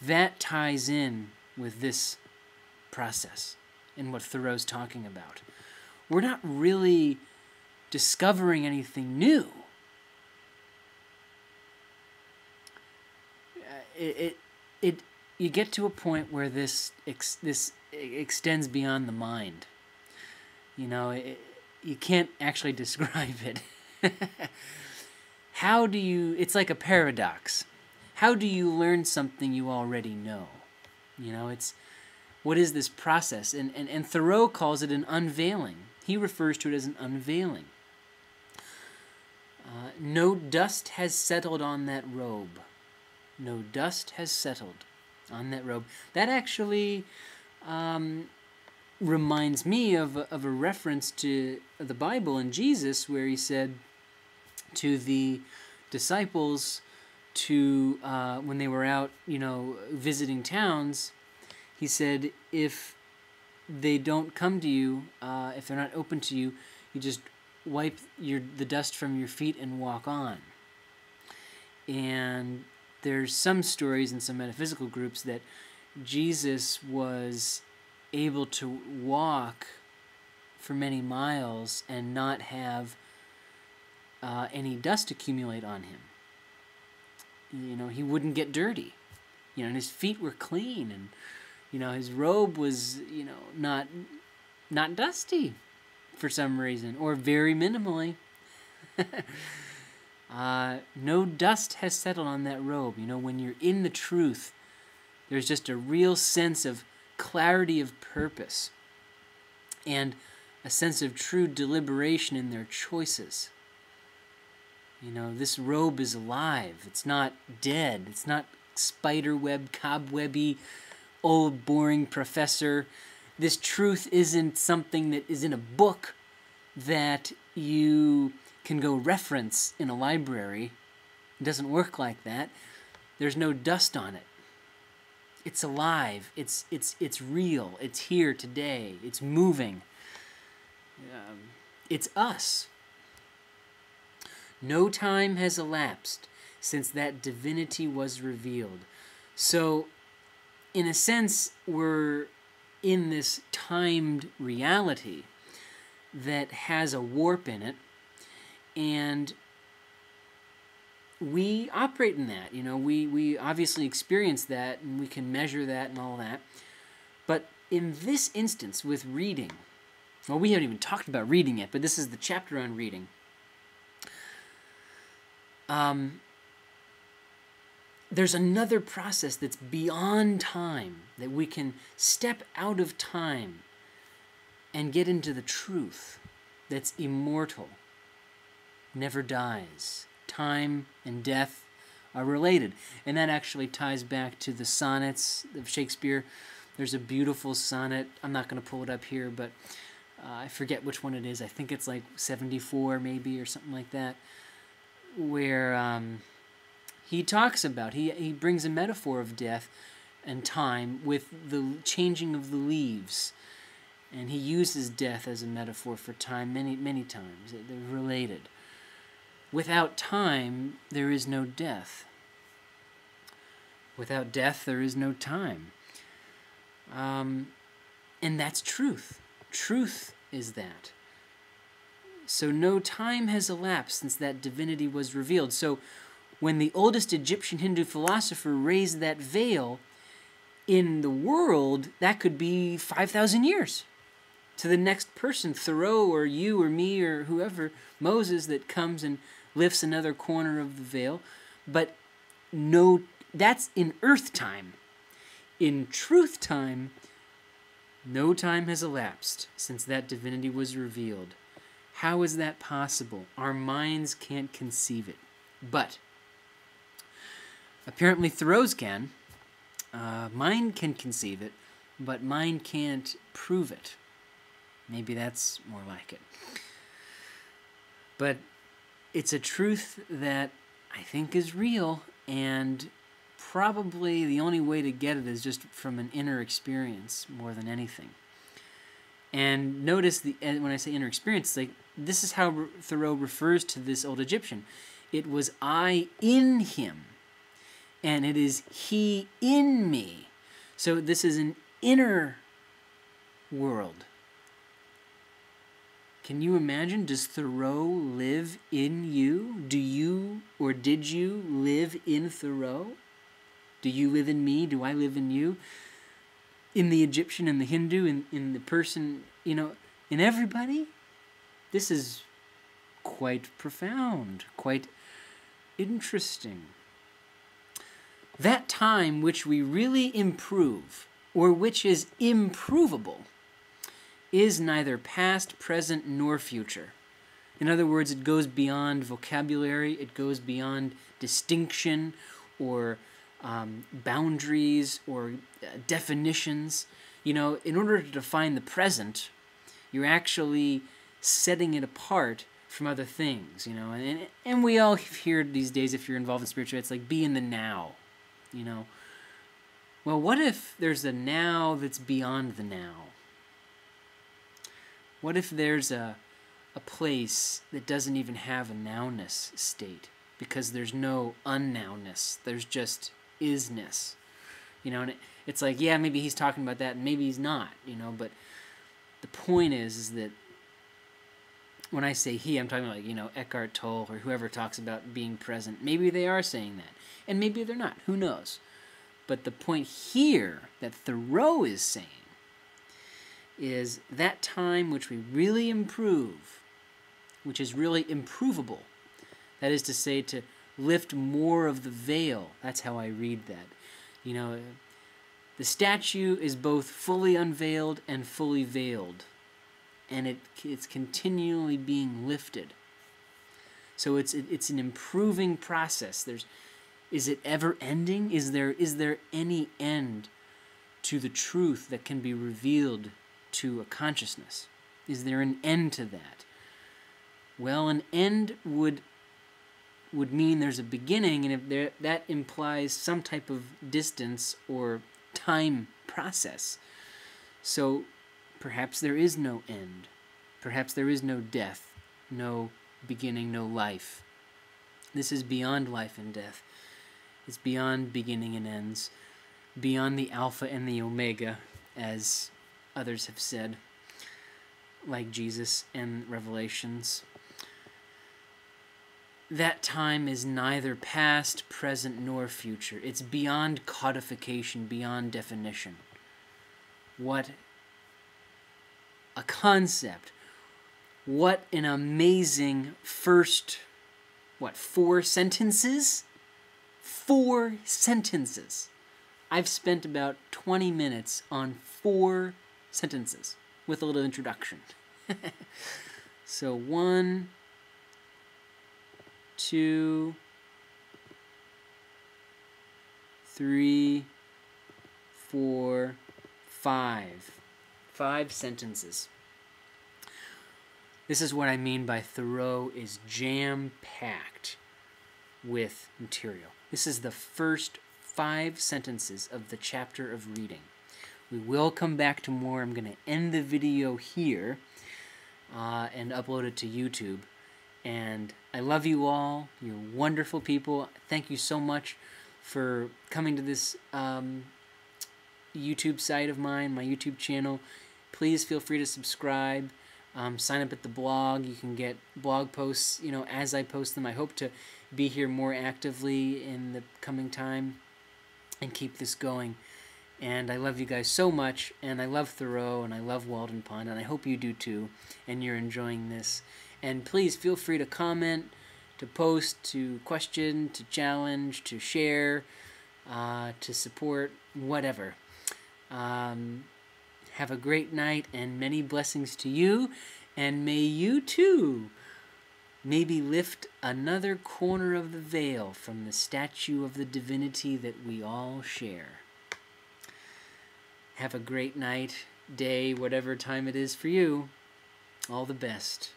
That ties in with this process and what Thoreau's talking about. We're not really discovering anything new. You get to a point where this extends beyond the mind. You can't actually describe it. It's like a paradox. How do you learn something you already know? What is this process? And Thoreau calls it an unveiling. He refers to it as an unveiling. No dust has settled on that robe. No dust has settled on that robe. That actually reminds me of a reference to the Bible and Jesus, where he said to the disciples when they were out, visiting towns, he said, if they don't come to you, if they're not open to you, you just wipe the dust from your feet and walk on. And there's some stories in some metaphysical groups that Jesus was able to walk for many miles and not have any dust accumulate on him. He wouldn't get dirty. And his feet were clean, and his robe was not dusty for some reason, or very minimally. No dust has settled on that robe. When you're in the truth, there's just a real sense of clarity of purpose and a sense of true deliberation in their choices. This robe is alive. It's not dead. It's not spiderweb, cobwebby, old boring professor. This truth isn't something that is in a book that you can go reference in a library. It doesn't work like that. There's no dust on it. It's alive. It's real. It's here today. It's moving. It's us. No time has elapsed since that divinity was revealed. So, in a sense, we're in this timed reality that has a warp in it, and we operate in that. We obviously experience that, and we can measure that and all that. But in this instance with reading, well, we haven't even talked about reading yet, but this is the chapter on reading. There's another process that's beyond time, that we can step out of time and get into the truth that's immortal, never dies. Time and death are related. And that actually ties back to the sonnets of Shakespeare. There's a beautiful sonnet. I'm not going to pull it up here, but I forget which one it is. I think it's like 74 maybe, or something like that, where he talks about, he brings a metaphor of death and time with the changing of the leaves. And he uses death as a metaphor for time many, many times. They're related. Without time, there is no death. Without death, there is no time. And that's truth. Truth is that. So no time has elapsed since that divinity was revealed. So when the oldest Egyptian Hindu philosopher raised that veil, in the world, that could be 5,000 years. To the next person, Thoreau or you or me or whoever, Moses, that comes and lifts another corner of the veil. But no, that's in earth time. In truth time, no time has elapsed since that divinity was revealed. How is that possible? Our minds can't conceive it. But apparently Thoreau's can. Mind can conceive it, but mind can't prove it. Maybe that's more like it. But it's a truth that I think is real, and probably the only way to get it is just from an inner experience more than anything. And notice when I say inner experience, like this is how Thoreau refers to this old Egyptian. It was I in him. and it is He in me. So this is an inner world. Can you imagine? Does Thoreau live in you? Do you or did you live in Thoreau? Do you live in me? Do I live in you? In the Egyptian, in the Hindu, in the person, in everybody? This is quite profound, quite interesting. That time which we really improve, or which is improvable, is neither past, present, nor future. In other words, it goes beyond vocabulary, it goes beyond distinction, or boundaries, or definitions. In order to define the present, you're actually setting it apart from other things, and we all hear these days, if you're involved in spirituality, it's like, be in the now, Well, what if there's a now that's beyond the now? What if there's a place that doesn't even have a nowness state, because there's no unnownness, there's just isness, and it's like, yeah, maybe he's talking about that, and maybe he's not, but the point is that when I say he, I'm talking about, Eckhart Tolle or whoever talks about being present. Maybe they are saying that, and maybe they're not. Who knows? But the point here that Thoreau is saying is that time which we really improve, which is really improvable. That is to say, to lift more of the veil. That's how I read that. The statue is both fully unveiled and fully veiled, and it's continually being lifted. So it's an improving process. Is it ever ending? Is there any end to the truth that can be revealed to a consciousness? Is there an end to that? Well, an end would mean there's a beginning, and if that implies some type of distance or time process. So perhaps there is no end. Perhaps there is no death, no beginning, no life. This is beyond life and death. It's beyond beginning and ends, beyond the Alpha and the Omega, as others have said, like Jesus and Revelations. That time is neither past, present, nor future. It's beyond codification, beyond definition. What a concept. What an amazing first, 4 sentences? 4 sentences. I've spent about 20 minutes on 4 sentences with a little introduction. So 1, 2, 3, 4, 5. 5 sentences. This is what I mean by Thoreau is jam-packed with material. This is the first 5 sentences of the chapter of reading. We will come back to more. I'm going to end the video here and upload it to YouTube. And I love you all. You're wonderful people. Thank you so much for coming to this YouTube site of mine, my YouTube channel. Please feel free to subscribe. Sign up at the blog. You can get blog posts, as I post them. I hope to be here more actively in the coming time and keep this going. And I love you guys so much, and I love Thoreau, and I love Walden Pond, and I hope you do too, and you're enjoying this. And please feel free to comment, to post, to question, to challenge, to share, to support, whatever. Have a great night, and many blessings to you, and may you too maybe lift another corner of the veil from the statue of the divinity that we all share. Have a great night, day, whatever time it is for you. All the best.